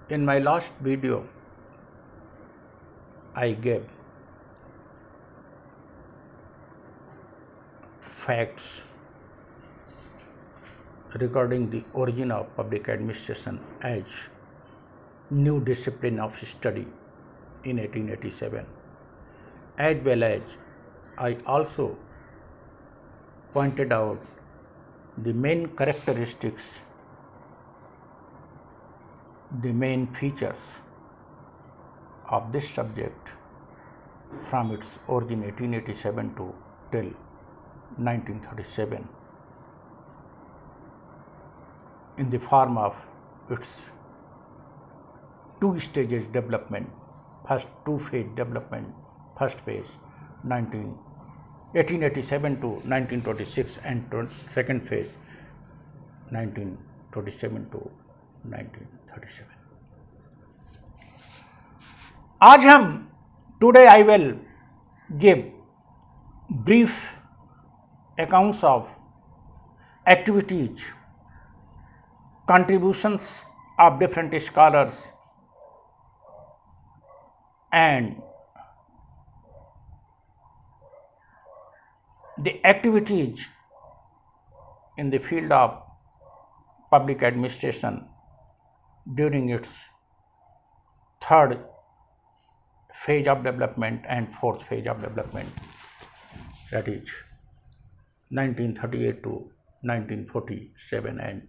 In my last video, I gave facts regarding the origin of public administration as new discipline of study in 1887, as well as I also pointed out the main characteristics, the main features of this subject from its origin 1887 to till 1937 in the form of its two stages development, first two-phase development, first phase 1887 to 1926 and second phase 1927 to 1937. आज हम today I will give brief accounts of activities, contributions of different scholars and the activities in the field of public administration during its third phase of development and fourth phase of development, that is 1938 to 1947 and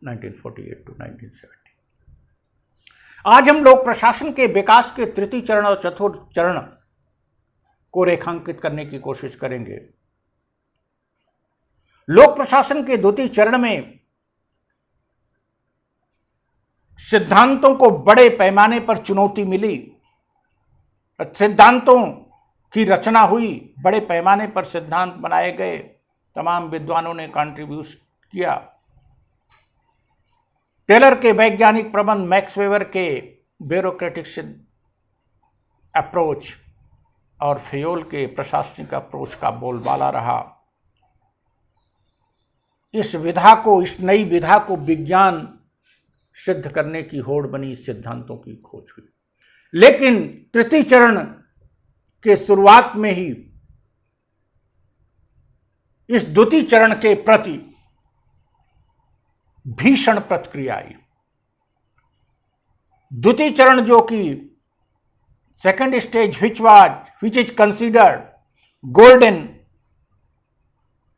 1948 to 1970. आज हम लोग प्रशासन के विकास के तृतीय चरण और चतुर्थ चरण को रेखांकित करने की कोशिश करेंगे। लोक प्रशासन के द्वितीय चरण में सिद्धांतों को बड़े पैमाने पर चुनौती मिली, सिद्धांतों की रचना हुई, बड़े पैमाने पर सिद्धांत बनाए गए, तमाम विद्वानों ने कंट्रीब्यूट किया। टेलर के वैज्ञानिक प्रबंध, मैक्स वेबर के ब्यूरोक्रेटिक अप्रोच और फेयोल के प्रशासनिक अप्रोच का बोलबाला रहा। इस नई विधा को विज्ञान सिद्ध करने की होड़ बनी, सिद्धांतों की खोज हुई। लेकिन तृतीय चरण के शुरुआत में ही इस द्वितीय चरण के प्रति भीषण प्रतिक्रिया आई। द्वितीय चरण जो कि second stage which is considered golden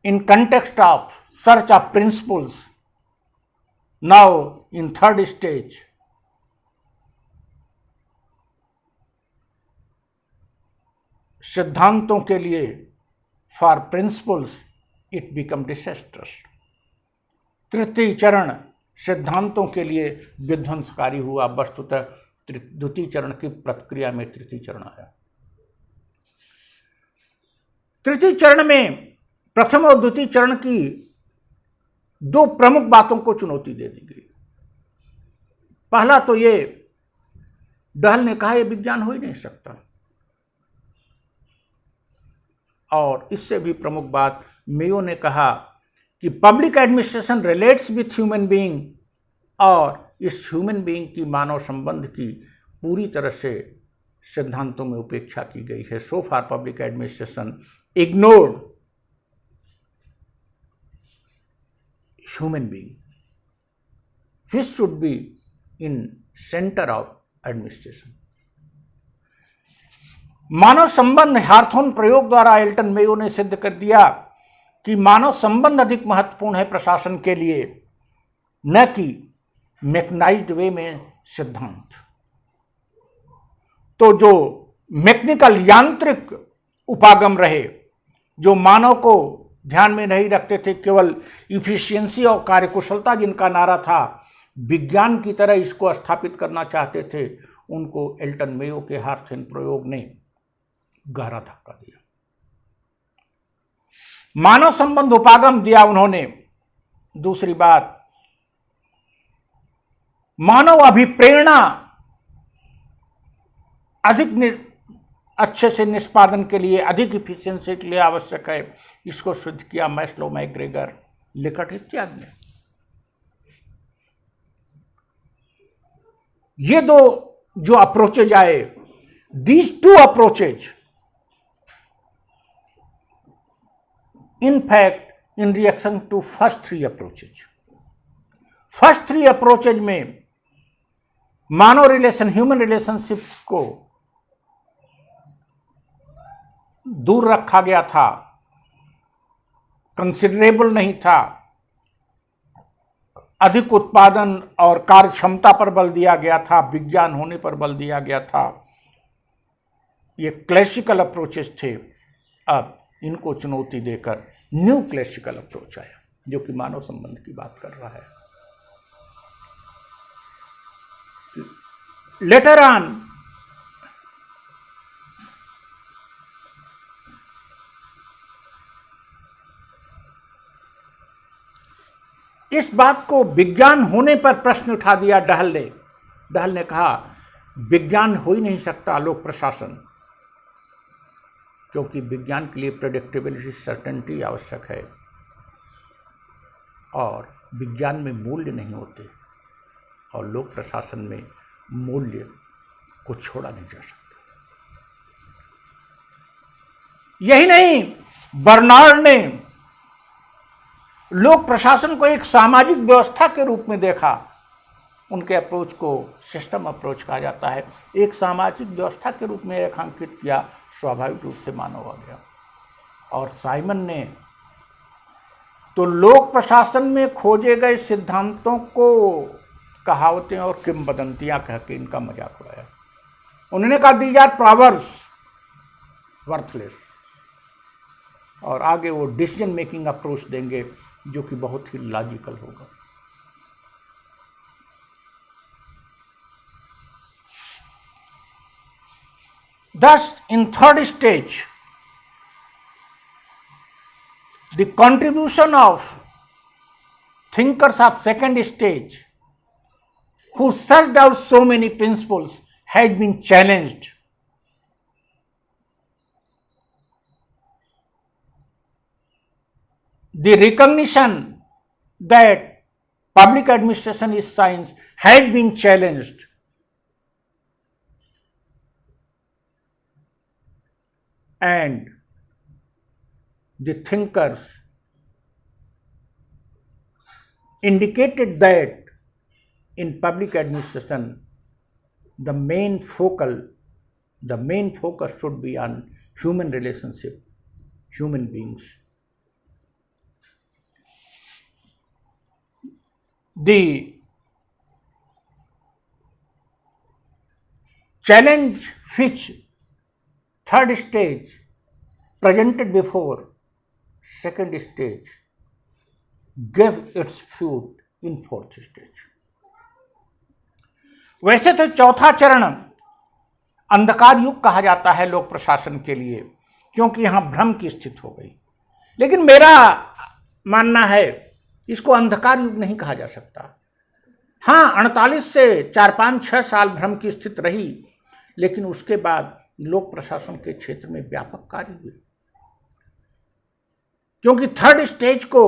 in context of search of principles, now in third stage सिद्धांतों के लिए for principles it become disastrous. तृतीय चरण सिद्धांतों के लिए विध्वंसकारी हुआ। वस्तुतः द्वितीय चरण की प्रतिक्रिया में तृतीय चरण आया। तृतीय चरण में प्रथम और द्वितीय चरण की दो प्रमुख बातों को चुनौती दे दी गई। पहला तो ये, डहल ने कहा यह विज्ञान हो ही नहीं सकता, और इससे भी प्रमुख बात मेयो ने कहा कि public administration relates with human being, और इस ह्यूमन बीइंग की मानव संबंध की पूरी तरह से सिद्धांतों में उपेक्षा की गई है। So far public administration ignored human being which should be in center of administration. मानव संबंध हार्थोन प्रयोग द्वारा एल्टन मेयो ने सिद्ध कर दिया कि मानव संबंध अधिक महत्वपूर्ण है प्रशासन के लिए, न कि मैकेनाइज्ड वे में सिद्धांत। तो जो मैकेनिकल यांत्रिक उपागम रहे, जो मानव को ध्यान में नहीं रखते थे, केवल इफिशियंसी और कार्यकुशलता जिनका नारा था, विज्ञान की तरह इसको स्थापित करना चाहते थे, उनको एल्टन मेयो के हार्थोन प्रयोग ने गहरा धक्का दिया। मानव संबंध उपागम दिया उन्होंने। दूसरी बात, मानव अभिप्रेरणा अधिक अच्छे से निष्पादन के लिए, अधिक इफिशियंसी के लिए आवश्यक है, इसको सिद्ध किया मैस्लो, मैग्रेगर, लिकर्ट इत्यादि ने। ये दो जो अप्रोचेज आए, these two approaches in fact in reaction to first three approaches, first three approaches में मानव रिलेशन, ह्यूमन रिलेशनशिप्स को दूर रखा गया था, कंसिडरेबल नहीं था, अधिक उत्पादन और कार्य क्षमता पर बल दिया गया था, विज्ञान होने पर बल दिया गया था। ये क्लासिकल अप्रोचेस थे। अब इनको चुनौती देकर न्यू क्लासिकल अप्रोच आया जो कि मानव संबंध की बात कर रहा है। लेटर ऑन इस बात को विज्ञान होने पर प्रश्न उठा दिया डहल ने कहा विज्ञान हो ही नहीं सकता लोक प्रशासन, क्योंकि विज्ञान के लिए प्रेडिक्टेबिलिटी, सर्टेनिटी आवश्यक है और विज्ञान में मूल्य नहीं होते और लोक प्रशासन में मूल्य को छोड़ा नहीं जा सकता। यही नहीं, बर्नार्ड ने लोक प्रशासन को एक सामाजिक व्यवस्था के रूप में देखा। उनके अप्रोच को सिस्टम अप्रोच कहा जाता है। एक सामाजिक व्यवस्था के रूप में रेखांकित किया, स्वाभाविक रूप से मानव आ गया। और साइमन ने तो लोक प्रशासन में खोजे गए सिद्धांतों को कहावतें और किंवदंतियां कह के इनका मजाक उड़ाया। उन्होंने कहा दीज आर प्रॉवर्ब्स, वर्थलेस। और आगे वो डिसीजन मेकिंग अप्रोच देंगे जो कि बहुत ही लॉजिकल होगा। Thus, in third stage, the contribution of thinkers of second stage, who searched out so many principles, has been challenged. The recognition that public administration is science has been challenged. And the thinkers indicated that in public administration, the main focus should be on human relationship, human beings. The challenge which third stage presented before second stage gave its fruit in fourth stage. वैसे तो चौथा चरण अंधकार युग कहा जाता है लोक प्रशासन के लिए, क्योंकि यहां भ्रम की स्थिति हो गई। लेकिन मेरा मानना है इसको अंधकार युग नहीं कहा जा सकता। हाँ, 48 से 4-5-6 साल भ्रम की स्थिति रही, लेकिन उसके बाद लोक प्रशासन के क्षेत्र में व्यापक कार्य हुए, क्योंकि थर्ड स्टेज को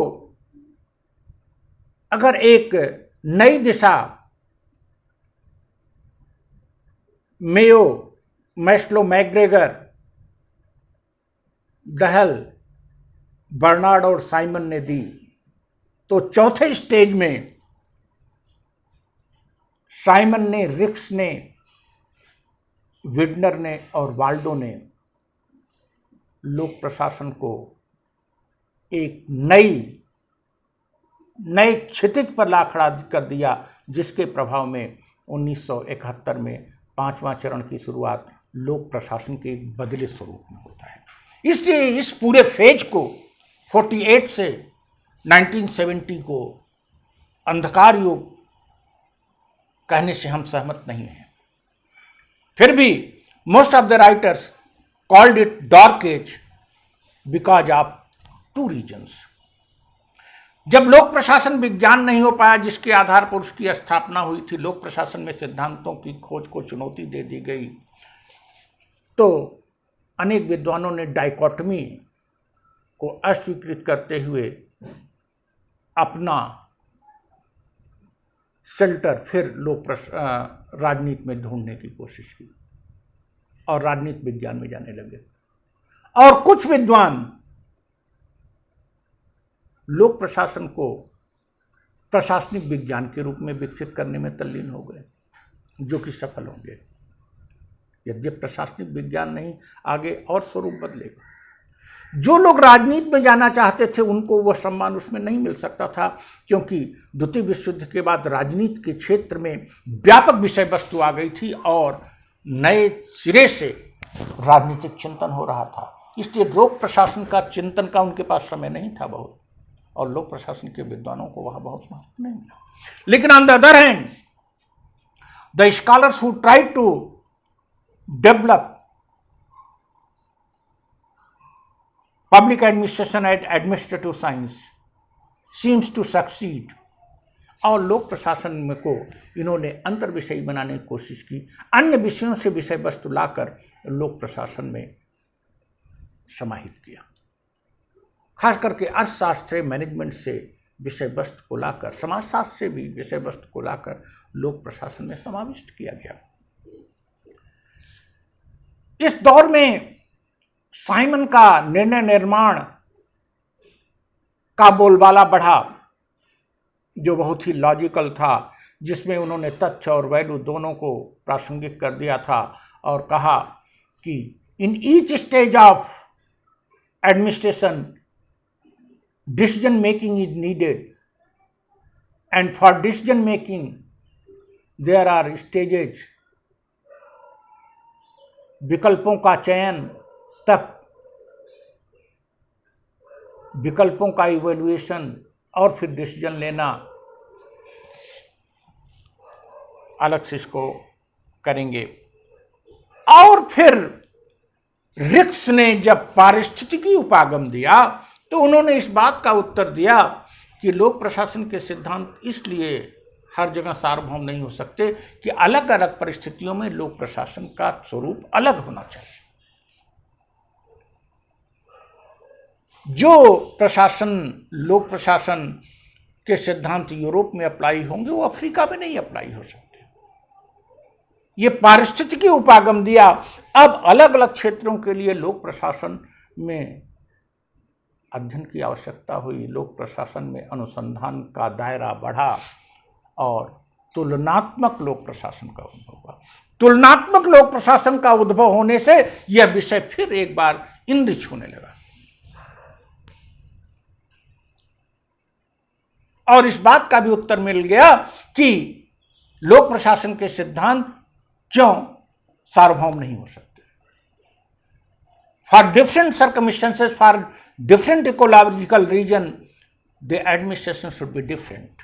अगर एक नई दिशा Mayo, Maslow, McGregor, Dahl, Barnard और साइमन ने दी, तो चौथे स्टेज में साइमन ने, रिक्स ने, विडनर ने और वाल्डो ने लोक प्रशासन को एक नए क्षितिज पर ला खड़ा कर दिया, जिसके प्रभाव में 1971 में 5वां चरण की शुरुआत लोक प्रशासन के एक बदले स्वरूप में होता है। इसलिए इस पूरे फेज को 48 से 1970 को अंधकार युग कहने से हम सहमत नहीं हैं। फिर भी most of the writers called it dark age because of 2 reasons. जब लोक प्रशासन विज्ञान नहीं हो पाया जिसके आधार पर उसकी स्थापना हुई थी, लोक प्रशासन में सिद्धांतों की खोज को चुनौती दे दी गई, तो अनेक विद्वानों ने डाइकोटमी को अस्वीकृत करते हुए अपना शेल्टर फिर लोग राजनीति में ढूंढने की कोशिश की और राजनीति विज्ञान में जाने लगे। और कुछ विद्वान लोक प्रशासन को प्रशासनिक विज्ञान के रूप में विकसित करने में तल्लीन हो गए, जो कि सफल होंगे। यद्यपि प्रशासनिक विज्ञान नहीं, आगे और स्वरूप बदलेगा। जो लोग राजनीति में जाना चाहते थे उनको वह सम्मान उसमें नहीं मिल सकता था, क्योंकि द्वितीय विश्व युद्ध के बाद राजनीति के क्षेत्र में व्यापक विषय वस्तु आ गई थी और नए सिरे से राजनीतिक चिंतन हो रहा था। इसलिए लोक प्रशासन का चिंतन का उनके पास समय नहीं था बहुत, और लोक प्रशासन के विद्वानों को वह बहुत महत्व नहीं मिला। लेकिन on the other hand, the scholars who tried to develop public administration and administrative science seems to succeed, और लोक प्रशासन में को इन्होंने अंतर विषय बनाने की कोशिश की, अन्य विषयों से विषय वस्तु लाकर लोक प्रशासन में समाहित किया। खास करके अर्थशास्त्र मैनेजमेंट से विषय वस्तु को लाकर, समाजशास्त्र से भी विषय वस्तु को लाकर लोक प्रशासन में समाविष्ट किया गया। इस दौर में साइमन का निर्णय निर्माण का बोलबाला बढ़ा, जो बहुत ही लॉजिकल था, जिसमें उन्होंने तथ्य और वैल्यू दोनों को प्रासंगिक कर दिया था और कहा कि in each stage of administration decision making is needed, and for decision making there are stages. विकल्पों का चयन तक, विकल्पों का इवैल्यूएशन और फिर डिसीजन लेना, अलग से इसको करेंगे। और फिर रिक्स ने जब पारिस्थितिकी उपागम दिया तो उन्होंने इस बात का उत्तर दिया कि लोक प्रशासन के सिद्धांत इसलिए हर जगह सार्वभौम नहीं हो सकते कि अलग अलग परिस्थितियों में लोक प्रशासन का स्वरूप अलग होना चाहिए। जो प्रशासन, लोक प्रशासन के सिद्धांत यूरोप में अप्लाई होंगे वो अफ्रीका में नहीं अप्लाई हो सकते। ये पारिस्थितिकी उपागम दिया। अब अलग अलग क्षेत्रों के लिए लोक प्रशासन में अध्ययन की आवश्यकता हुई, लोक प्रशासन में अनुसंधान का दायरा बढ़ा और तुलनात्मक लोक प्रशासन का उद्भव हुआ। तुलनात्मक लोक प्रशासन का उद्भव होने से यह विषय फिर एक बार इंद्रिच होने लगा। और इस बात का भी उत्तर मिल गया कि लोक प्रशासन के सिद्धांत क्यों सार्वभौम नहीं हो सकते। For different circumstances, for different ecological region, the administration should be different.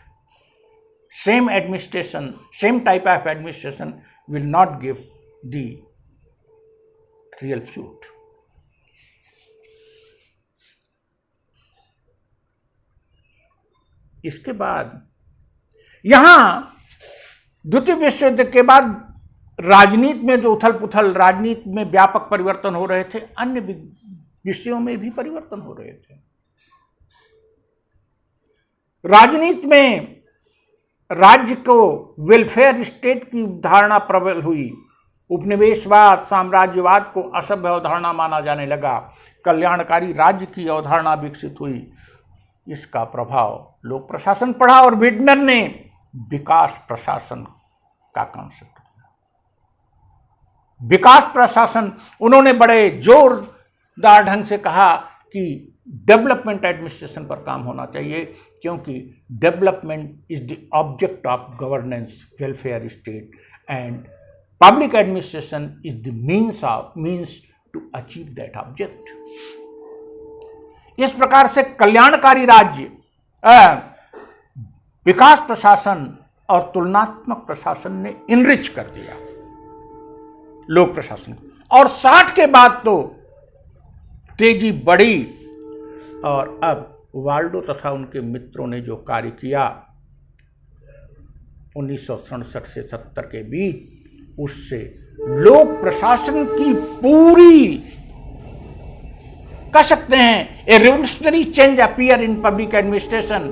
Same administration, same type of administration will not give the real fruit. इसके बाद यहां द्वितीय विश्व युद्ध के बाद राजनीति में जो उथल पुथल, राजनीति में व्यापक परिवर्तन हो रहे थे, अन्य विषयों में भी परिवर्तन हो रहे थे। राजनीति में राज्य को वेलफेयर स्टेट की धारणा प्रबल हुई। उपनिवेशवाद, साम्राज्यवाद को असभ्य अवधारणा माना जाने लगा। कल्याणकारी राज्य की अवधारणा विकसित हुई। इसका प्रभाव लोक प्रशासन पड़ा और विडनर ने विकास प्रशासन का कॉन्सेप्ट दिया। विकास प्रशासन, उन्होंने बड़े जोरदार ढंग से कहा कि डेवलपमेंट एडमिनिस्ट्रेशन पर काम होना चाहिए, क्योंकि development is the object of governance, welfare state, and public administration is the means to achieve that object. इस प्रकार से कल्याणकारी राज्य, विकास प्रशासन और तुलनात्मक प्रशासन ने इनरिच कर दिया लोक प्रशासन को। और 60 के बाद तो तेजी बढ़ी, और अब वाल्डो तथा उनके मित्रों ने जो कार्य किया 1967 से 70 के बीच, उससे लोक प्रशासन की पूरी, कह सकते हैं, a revolutionary change appear in public administration,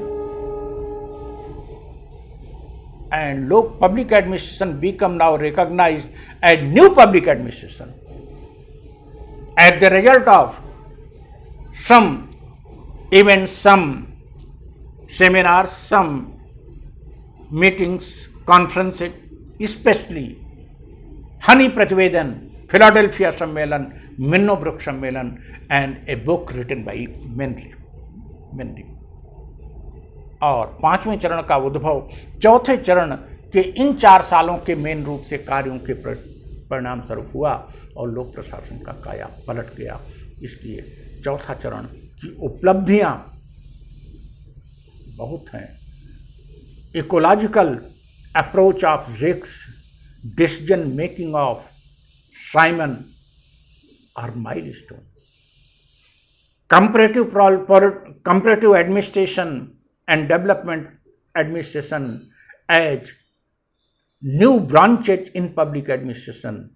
and low public administration become now recognized as new public administration. As the result of some events, some seminars, some meetings, conferences, especially Honey Prativedan, Philadelphia Sammelan, Minnobrook Sammelan, and a book written by Menry. और पांचवें चरण का उद्भव चौथे चरण के इन 4 सालों के मेन रूप से कार्यों के परिणाम स्वरूप हुआ और लोक प्रशासन का काया पलट गया। इसलिए चौथा चरण की उपलब्धियां बहुत हैं। Ecological approach of risk, decision making of Simon are milestone. comparative administration and development administration as new branches in public administration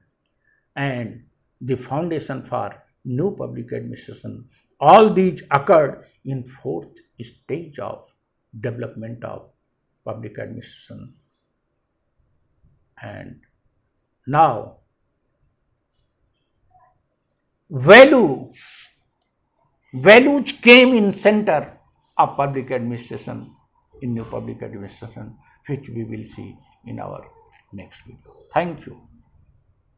and the foundation for new public administration. All these occurred in 4th stage of development of public administration. And now values came in center of public administration, in new public administration, which we will see in our next video. Thank you.